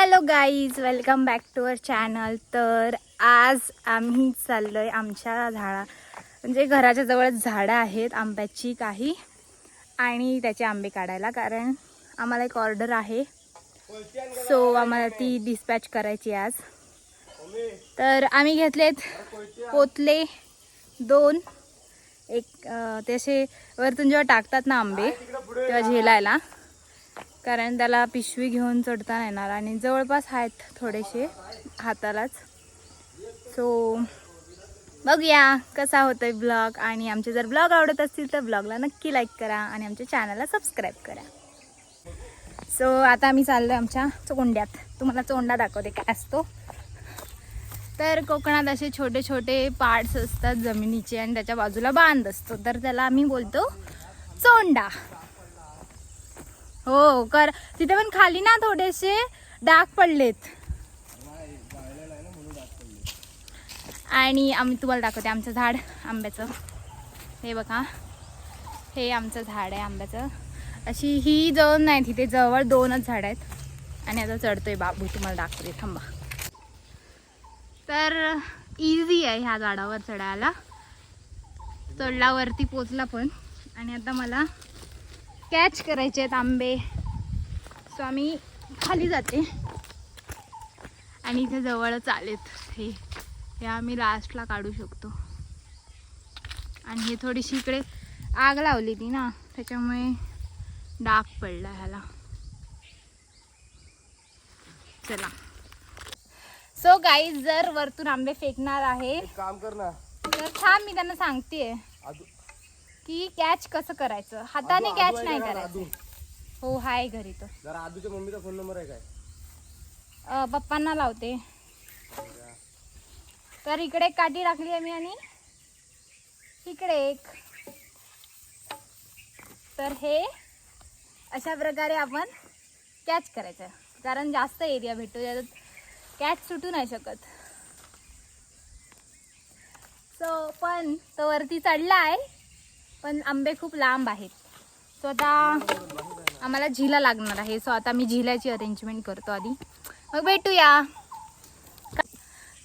Hello guys, welcome back to our channel. तर आज आम्ही चाललो आहे आमच्या म्हणजे घराच्या जवळच झाडं आहेत आंब्याची काही, आणि त्याचे आंबे काढायला, कारण आम्हाला एक ऑर्डर आहे. सो आम्हाला ती डिस्पॅच करायची आज. तर आम्ही घेतलेत पोतले 2. एक तसे वरतून जेव्हा टाकतात ना आंबे तेव्हा झेलायला, कारण त्याला पिशवी घेऊन चढता येणार, आणि जवळपास आहेत थोडेसे हातालाच. सो बघूया कसा होतोय ब्लॉग. आणि आमचे जर ब्लॉग आवडत असतील तर ब्लॉगला नक्की लाईक करा आणि आमच्या चॅनलला सबस्क्राईब करा. सो आता आम्ही चाललो आमच्या चोंड्यात. तुम्हाला चोंडा दाखवते काय असतो. तर कोकणात असे छोटे छोटे पार्ट्स असतात जमिनीचे, आणि त्याच्या बाजूला बांध असतो, तर त्याला आम्ही बोलतो चोंडा. हो कर, तिथे पण खाली ना थोडेसे डाग पडलेत. आणि आम्ही तुम्हाला दाखवते आमचं झाड आंब्याचं. हे बघा, हे आमचं झाड आहे आंब्याचं. अशी ही जवळ नाही, तिथे जवळ 2च झाड आहेत. आणि आता चढतोय बाबू, तुम्हाला दाखवते थांबा. तर इझी आहे ह्या झाडावर चढायला. चढल्यावरती पोचला पण. आणि आता मला कॅच करायचे आहेत आंबे. सो आम्ही खाली जाते, आणि इथे जवळच आलेत हे आम्ही लास्टला काढू शकतो. आणि हे थोडीशी इकडे आग लावली ती ना, त्याच्यामुळे डाग पडला ह्याला. चला. सो गाईज, जर वरतून आंबे फेकणार आहे काम कर ना, तर थांब, मी त्यांना सांगते की कॅच कसं करायचं. हाताने कॅच नाही करायचं. हो हाय घरी. तो जरा आदूच्या मम्मीचा फोन नंबर आहे काय? पप्पांना लावते. तर इकडे एक काठी टाकली आहे मी, आणि इकडे एक. तर हे अशा प्रकारे आपण कॅच करायचं, कारण जास्त एरिया भेटतो, त्याच्यात कॅच सुटू नाही शकत. सो पण तो वरती चढला आहे, पण आंबे खूप लांब आहेत. सो आता आम्हाला झिला लागणार आहे. सो आता मी झिलाची अरेंजमेंट करतो आधी, मग भेटूया.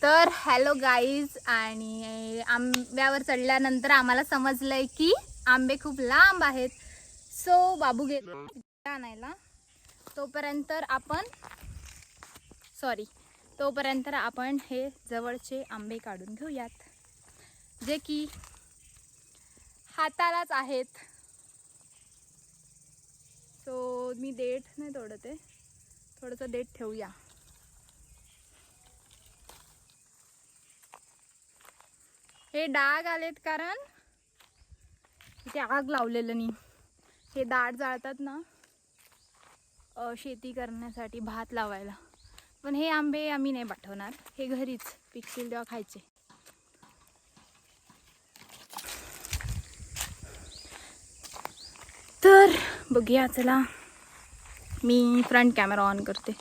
तर हॅलो गाईज, आणि आंब्यावर चढल्यानंतर आम्हाला समजलंय की आंबे खूप लांब आहेत. सो बाबू गेला आणायला. तोपर्यंत आपण हे जवळचे आंबे काढून घेऊयात, जे की हातालाच आहेत. सो मी देठ नाही तोडत आहे, थोडंसं देठ ठेवूया. हे डाग आलेत कारण इथे आग लावलेलं नाही. हे दाट जाळतात ना शेती करण्यासाठी, भात लावायला. पण हे आंबे आम्ही नाही पाठवणार, हे घरीच पिकतील तेव्हा खायचे. तर बघूया, चला मी फ्रंट कॅमेरा ऑन करते.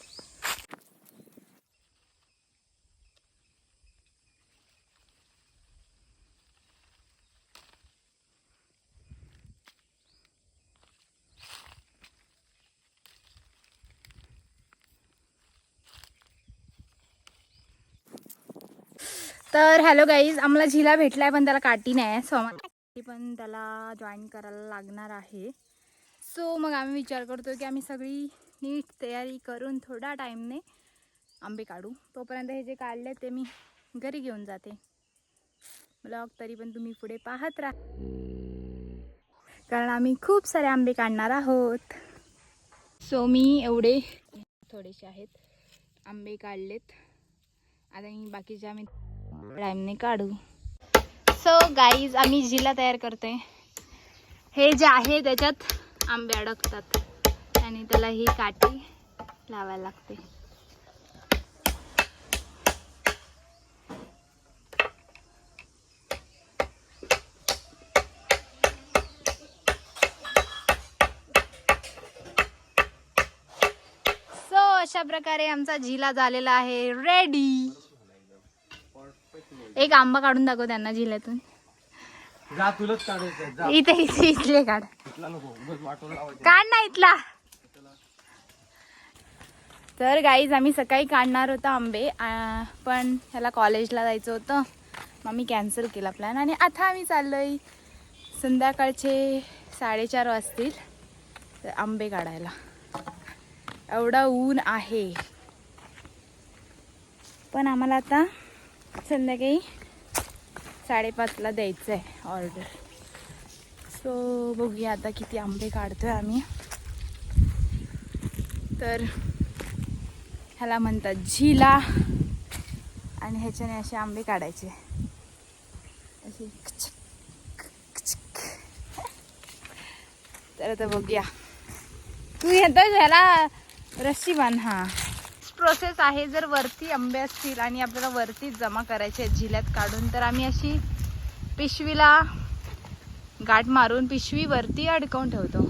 तर हॅलो गाईज, आम्हाला झिला भेटलाय, पण त्याला काठी नाही आहे. सो पण त्याला जॉईन करायला लागणार आहे. सो मग आम्ही विचार करतो की आम्ही सगळी नीट तयारी करून थोडा टाईमने आंबे काढू. तोपर्यंत हे जे काढले ते मी घरी घेऊन जाते. ब्लॉग तरी पण तुम्ही पुढे पाहत राहा, कारण आम्ही खूप सारे आंबे काढणार आहोत. सो मी एवढे थोडेसे आहेत आंबे काढलेत. आता मी बाकीचे आम्ही टाईमने काढू. सो गाईज, आम्ही झिला तयार करतोय. हे जे आहे त्याच्यात आंबे अडकतात, आणि त्याला ही काठी लावायला लागते. सो अशा प्रकारे आमचा झिला झालेला आहे रेडी. एक आंबा काढून दाखव त्यांना झिल्यातून. जा, तुलाच काढायचं जा. इथे इथले काढ. इथला नको, उगाच वाटोळं लावायचं. काढ ना इथला. तर गाईज आम्ही सकाळी काढणार होतो आंबे पण ह्याला कॉलेजला जायचं होतं मग मी कॅन्सल केला प्लॅन. आणि आता आम्ही चाललोय संध्याकाळचे 4:30 वाजतील तर आंबे काढायला. एवढा ऊन आहे पण आम्हाला आता संध्याकाळी 5:30ला द्यायचं आहे ऑर्डर. सो बघूया आता किती आंबे काढतोय आम्ही. तर ह्याला म्हणतात झिला आणि ह्याच्याने असे आंबे काढायचे असे. तर आता बघूया. तू येतोय ह्याला रस्सी बांध. हा प्रोसेस आहे. जर वरती आंबे असतील आणि आपल्याला वरतीच जमा करायचे आहेत झिल्यात काढून तर आम्ही अशी पिशवीला गाठ मारून पिशवी वरती अडकवून ठेवतो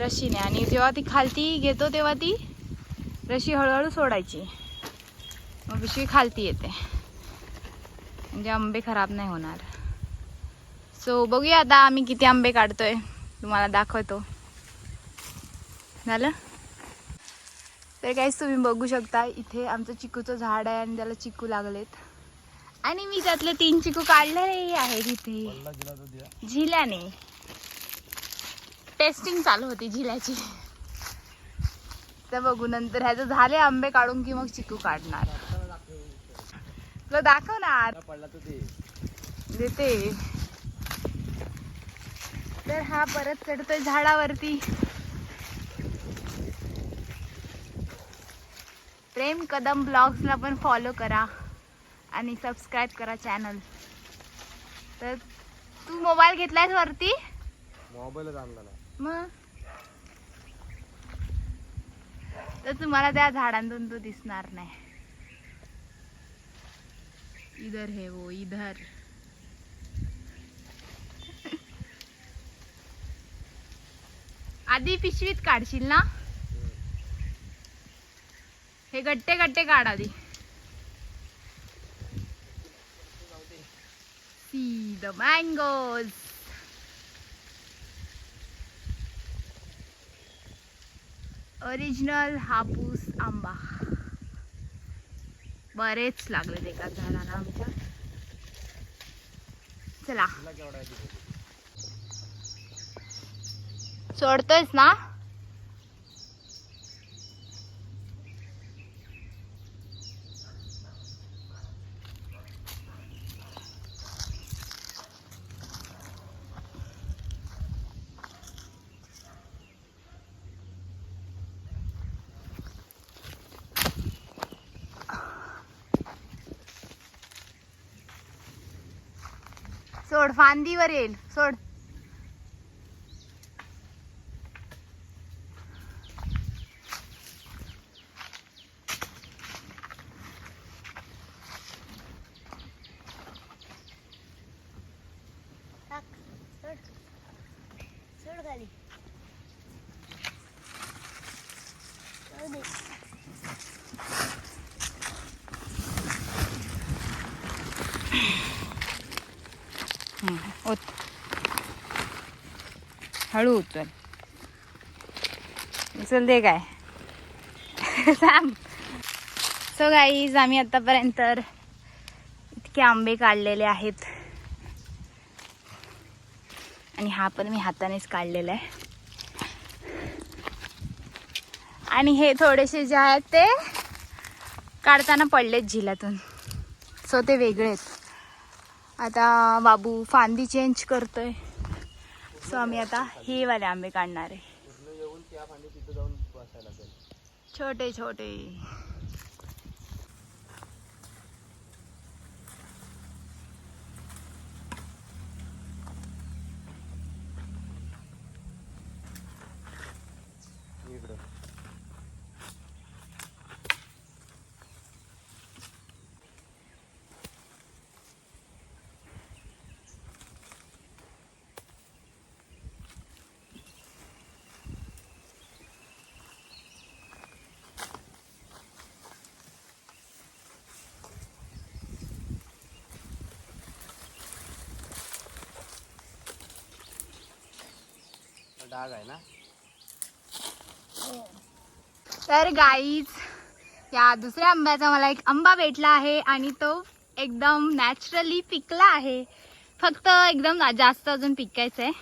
रस्सीने. आणि जेव्हा ती खालती घेतो तेव्हा ती रस्सी हळूहळू सोडायची. मग पिशवी खालती येते म्हणजे आंबे खराब नाही होणार. सो बघूया आता आम्ही किती आंबे काढतोय तुम्हाला दाखवतो. झालं. तर काहीच तुम्ही बघू शकता इथे आमचं चिकूचं झाड आहे आणि त्याला चिकू लागलेत. आणि मी त्यातले 3 चिकू काढलेले आहेत इथे झिल्याने. टेस्टिंग चालू होती झिल्याची. तर बघू नंतर ह्याचं झाले आंबे काढून की मग चिकू काढणार. तुला दाखवणार देते. तर हा परत चढतोय झाडावरती. प्रेम कदम ब्लॉग्सला पण फॉलो करा आणि सबस्क्राईब करा चॅनल. तर तू मोबाईल घेतलायस वरती. मोबाईलच आणला ना मग तर तुम्हाला त्या झाडांतून तो दिसणार नाही. इधर है वो इधर. आधी पिशवीत काढशील ना. हे गट्टे गट्टे काढ आधी. See the mangoes. ओरिजिनल हापूस आंबा. बरेच लागले एका झाडाला आमच्या. चला सोडतोयस ना. सोड फांदीवर येईल. सोड. सोड खाली. हळू उचल. उचल दे काय सांग. सो गाईज आम्ही आतापर्यंत इतके आंबे काढलेले आहेत. आणि हा पण मी हातानेच काढलेला आहे. आणि हे थोडेसे जे आहेत ते काढताना पडलेत झिल्यातून. सो ते वेगळे आहेत. आता बाबू फांदी चेंज करतोय. सो आम्ही आता हे वाले आंबे काढणार आहे. छोटे छोटे. डाग आहे ना. तर गाईज या दुसऱ्या आंब्याचा मला एक आंबा भेटला आहे आणि तो एकदम नॅचरली पिकला आहे. फक्त एकदम जास्त अजून पिकायचं आहे.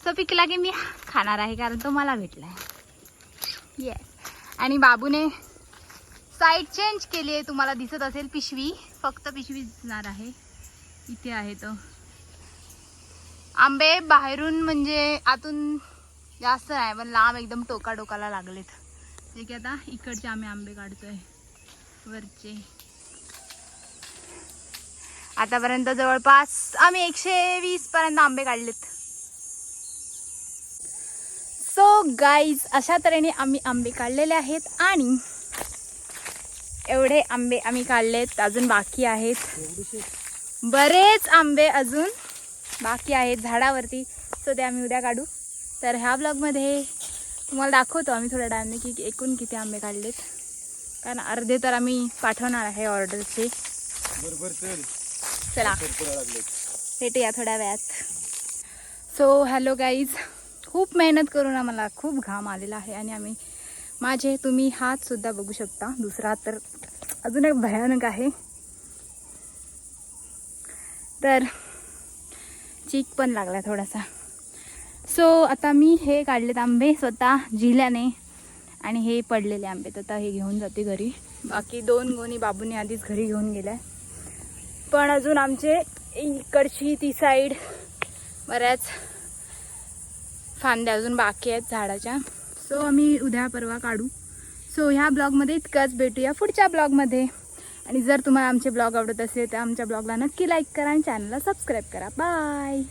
सो पिकला की मी खाणार आहे कारण तो मला भेटला आहे. येस. आणि बाबूने साईड चेंज केली आहे. तुम्हाला दिसत असेल पिशवी, फक्त पिशवी दिसणार आहे. इथे आहे तो. आंबे बाहेरून म्हणजे आतून जास्त नाही पण लांब एकदम टोकाला लागलेत. जे की आता इकडचे आम्ही आंबे काढतोय वरचे. आतापर्यंत जवळपास आम्ही 120 पर्यंत आंबे काढलेत. सो गाईज अशा तऱ्हेने आम्ही आंबे काढलेले आहेत आणि एवढे आंबे आम्ही काढलेत. अजून बाकी आहेत बरेच आंबे अजून बाकी आहेत झाडावरती. सो ते आम्ही उद्या काढू. तर ह्या ब्लॉगमध्ये तुम्हाला दाखवतो आम्ही थोड्या टायमाने की एकूण किती आंबे काढलेत. कारण अर्धे तर आम्ही पाठवणार आहे ऑर्डरचे. चला भेटूया थोड्या वेळात. सो हॅलो गाईज, खूप मेहनत करून आम्हाला खूप घाम आलेला आहे आणि आम्ही तुम्ही हात सुद्धा बघू शकता. दुसरा हात तर अजून एक भयानक आहे. तर चीक पण लागला थोडासा. सो आता मी हे काढलेत आंबे स्वतः जिल्ह्याने आणि हे पडलेले आंबे तर आता हे घेऊन जाते घरी. बाकी 2 गोणी बाबूने आधीच घरी घेऊन गेलाय. पण अजून आमचे इकडची ती साईड बऱ्याच फांद्या अजून बाकी आहेत झाडाच्या. सो आम्ही उद्या परवा काढू. सो ह्या ब्लॉगमध्ये इतकंच. भेटूया पुढच्या ब्लॉगमध्ये. आणि जर तुम्हाला आमचे ब्लॉग आवडत असेल तर आमच्या ब्लॉगला नक्की लाईक करा आणि चॅनलला सबस्क्राईब करा. बाय.